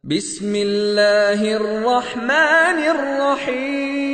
بسم اللہ الرحمن الرحیم۔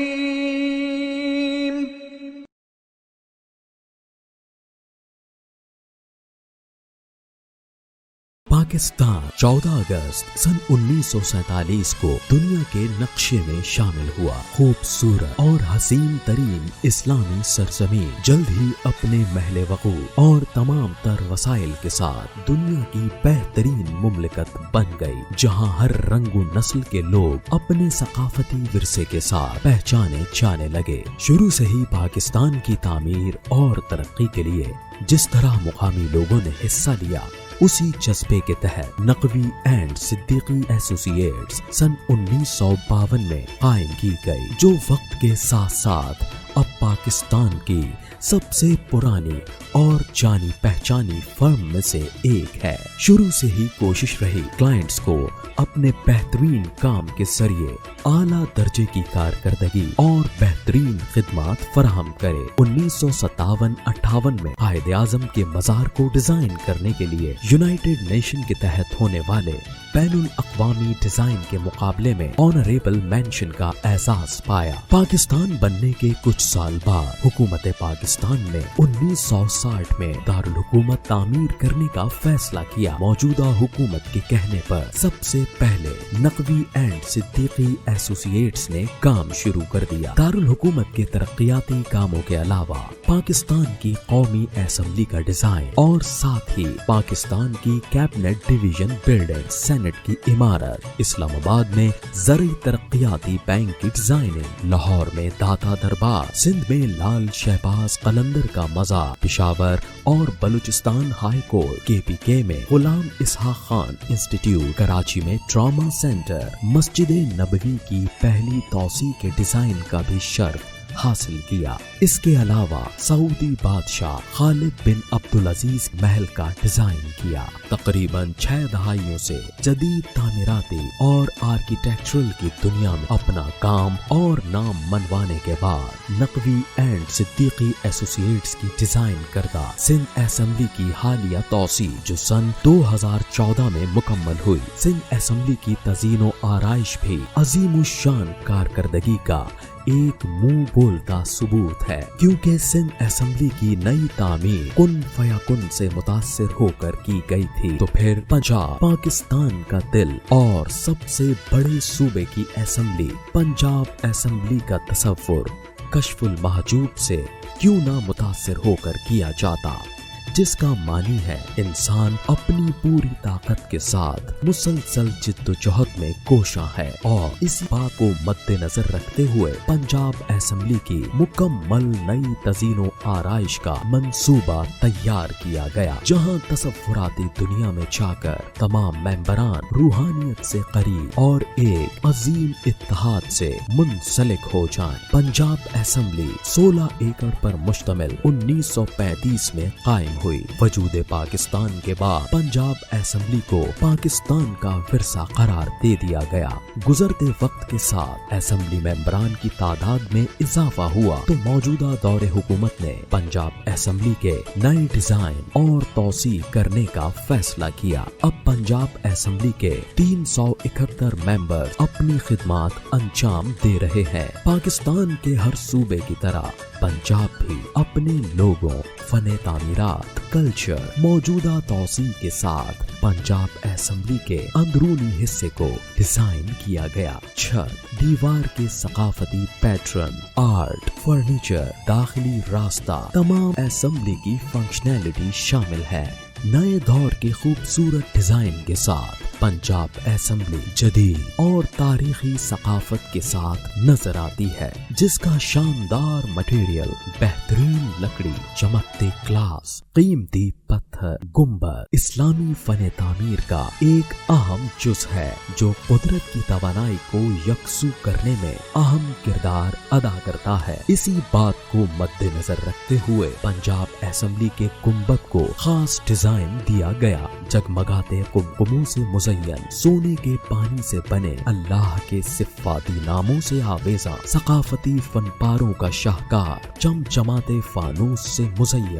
پاکستان 14 اگست سن 1947 کو دنیا کے نقشے میں شامل ہوا۔ خوبصورت اور حسین ترین اسلامی سرزمین جلد ہی اپنے محل وقوع اور تمام تر وسائل کے ساتھ دنیا کی بہترین مملکت بن گئی، جہاں ہر رنگ و نسل کے لوگ اپنے ثقافتی ورثے کے ساتھ پہچانے جانے لگے۔ شروع سے ہی پاکستان کی تعمیر اور ترقی کے لیے جس طرح مقامی لوگوں نے حصہ لیا، اسی جذبے کے تحت نقوی اینڈ صدیقی ایسوسی ایٹس سن 1952 میں قائم کی گئی، جو وقت کے ساتھ ساتھ اب پاکستان کی سب سے پرانی اور جانی پہچانی فرم میں سے ایک ہے۔ شروع سے ہی کوشش رہی کلائنٹس کو اپنے بہترین کام کے ذریعے اعلیٰ درجے کی کارکردگی اور بہترین خدمات فراہم کرے۔ 1957-58 میں قائد اعظم کے مزار کو ڈیزائن کرنے کے لیے یونائیٹڈ نیشن کے تحت ہونے والے بین الاقوامی ڈیزائن کے مقابلے میں آنریبل مینشن کا اعزاز پایا۔ پاکستان بننے کے کچھ سال بعد حکومت پاکستان نے 1960 میں دارالحکومت تعمیر کرنے کا فیصلہ کیا۔ موجودہ حکومت کے کہنے پر سب سے پہلے نقوی اینڈ صدیقی ایسوسی ایٹس نے کام شروع کر دیا۔ دارالحکومت کے ترقیاتی کاموں کے علاوہ پاکستان کی قومی اسمبلی کا ڈیزائن اور ساتھ ہی پاکستان کی کیبنٹ ڈویژن بلڈنگ، سینٹ کی عمارت، اسلام آباد میں زرعی ترقیاتی بینک کی ڈیزائننگ، لاہور میں داتا دربار، سندھ میں لال شہباز قلندر کا مزار، پشاور اور بلوچستان ہائی کورٹ، KPK میں غلام اسحاق خان انسٹیٹیوٹ، کراچی میں ٹراما سینٹر، مسجد نبوی کی پہلی توسیع کے ڈیزائن کا بھی شرف حاصل کیا۔ اس کے علاوہ سعودی بادشاہ خالد بن عبدالعزیز محل کا ڈیزائن کیا۔ تقریباً 6 دہائیوں سے جدید تعمیراتی اور آرکیٹیکچرل کی دنیا میں اپنا کام اور نام منوانے کے بعد نقوی اینڈ صدیقی ایسوسی ایٹس کی ڈیزائن کردہ سندھ اسمبلی کی حالیہ توسیع جو سن 2014 میں مکمل ہوئی۔ سندھ اسمبلی کی تزئین و آرائش بھی عظیم الشان کارکردگی کا ایک منہ بولتا ثبوت ہے، کیونکہ سندھ اسمبلی کی نئی تعمیر کن فیکن سے متاثر ہو کر کی گئی تھی، تو پھر پنجاب پاکستان کا دل اور سب سے بڑے صوبے کی اسمبلی پنجاب اسمبلی کا تصور کشف المحجوب سے کیوں نہ متاثر ہو کر کیا جاتا، جس کا معنی ہے انسان اپنی پوری طاقت کے ساتھ مسلسل جد و جہد میں کوشاں ہے، اور اسی بات کو مد نظر رکھتے ہوئے پنجاب اسمبلی کی مکمل نئی تزئین و آرائش کا منصوبہ تیار کیا گیا، جہاں تصوراتی دنیا میں جا کر تمام ممبران روحانیت سے قریب اور ایک عظیم اتحاد سے منسلک ہو جائیں۔ پنجاب اسمبلی 16 ایکڑ پر مشتمل 1935 میں قائم ہوئی۔ وجود پاکستان کے بعد پنجاب اسمبلی کو پاکستان کا ورثہ قرار دے دیا گیا۔ گزرتے وقت کے ساتھ اسمبلی ممبران کی تعداد میں اضافہ ہوا تو موجودہ دور حکومت نے پنجاب اسمبلی کے نئے ڈیزائن اور توسیع کرنے کا فیصلہ کیا۔ اب پنجاب اسمبلی کے 371 ممبر اپنی خدمات انجام دے رہے ہیں۔ پاکستان کے ہر صوبے کی طرح پنجاب بھی اپنے لوگوں، فن تعمیرات، کلچر، موجودہ توسیع کے ساتھ پنجاب اسمبلی کے اندرونی حصے کو ڈیزائن کیا گیا۔ چھت، دیوار کے ثقافتی پیٹرن، آرٹ، فرنیچر، داخلی راستہ، تمام اسمبلی کی فنکشنالٹی شامل ہے۔ نئے دور کے خوبصورت ڈیزائن کے ساتھ پنجاب اسمبلی جدید اور تاریخی ثقافت کے ساتھ نظر آتی ہے، جس کا شاندار مٹیریل، بہترین لکڑی، چمکتے گلاس، قیمتی پتھر، گنبد اسلامی فن تعمیر کا ایک اہم جز ہے، جو قدرت کی توانائی کو یکسو کرنے میں اہم کردار ادا کرتا ہے۔ اسی بات کو مد نظر رکھتے ہوئے پنجاب اسمبلی کے گنبد کو خاص ڈیزائن دیا گیا۔ جگمگاتے قمقموں سے مزین سونے کے پانی سے بنے اللہ کے صفاتی ناموں سے آویزاں ثقافتی فن پاروں کا شاہکار چمچماتے فانوس سے مزین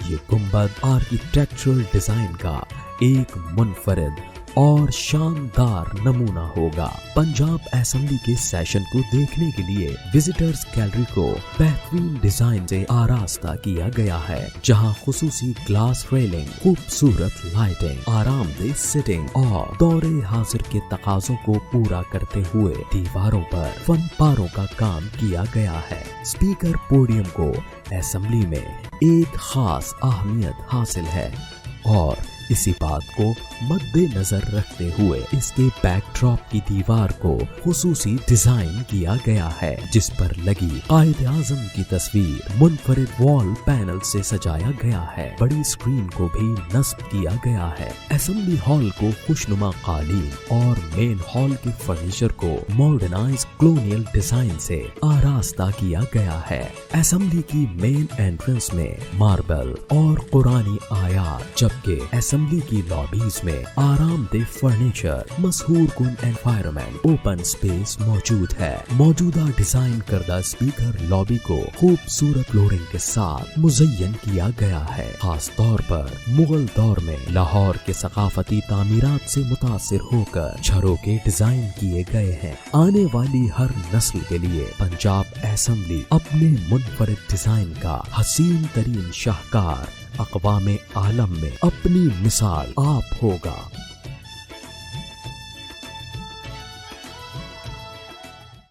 یہ گنبد آرکیٹیکچرل ڈیزائن کا ایک منفرد اور شاندار نمونہ ہوگا۔ پنجاب اسمبلی کے سیشن کو دیکھنے کے لیے وزٹرز گیلری کو بہترین ڈیزائن سے آراستہ کیا گیا ہے، جہاں خصوصی گلاس ریلنگ، خوبصورت لائٹنگ، آرام دہ سیٹنگ اور دور حاضر کے تقاضوں کو پورا کرتے ہوئے دیواروں پر فن پاروں کا کام کیا گیا ہے۔ اسپیکر پوڈیم کو اسمبلی میں ایک خاص اہمیت حاصل ہے اور اسی بات کو مد نظر رکھتے ہوئے اس کے بیک ڈراپ کی دیوار کو خصوصی ڈیزائن کیا گیا ہے، جس پر لگی قائد اعظم کی تصویر منفرد وال پینل سے سجایا گیا ہے۔ بڑی اسکرین کو بھی نصب کیا گیا ہے۔ اسمبلی ہال کو خوشنما قالین اور مین ہال کے فرنیچر کو ماڈرنائز کلونیل ڈیزائن سے آراستہ کیا گیا ہے۔ اسمبلی کی مین انٹرنس میں ماربل اور قرآنی آیات، جبکہ اسمبلی کی لابیز میں آرام دہ فرنیچر، مسحور کن انوائرمنٹ، اوپن سپیس موجود ہے۔ موجودہ ڈیزائن کردہ اسپیکر لابی کو خوبصورت فلورنگ کے ساتھ مزین کیا گیا ہے، خاص طور پر مغل دور میں لاہور کے ثقافتی تعمیرات سے متاثر ہو کر جھروکے ڈیزائن کیے گئے ہیں۔ آنے والی ہر نسل کے لیے پنجاب اسمبلی اپنے منفرد ڈیزائن کا حسین ترین شاہکار اقوام عالم میں اپنی مثال آپ ہوگا۔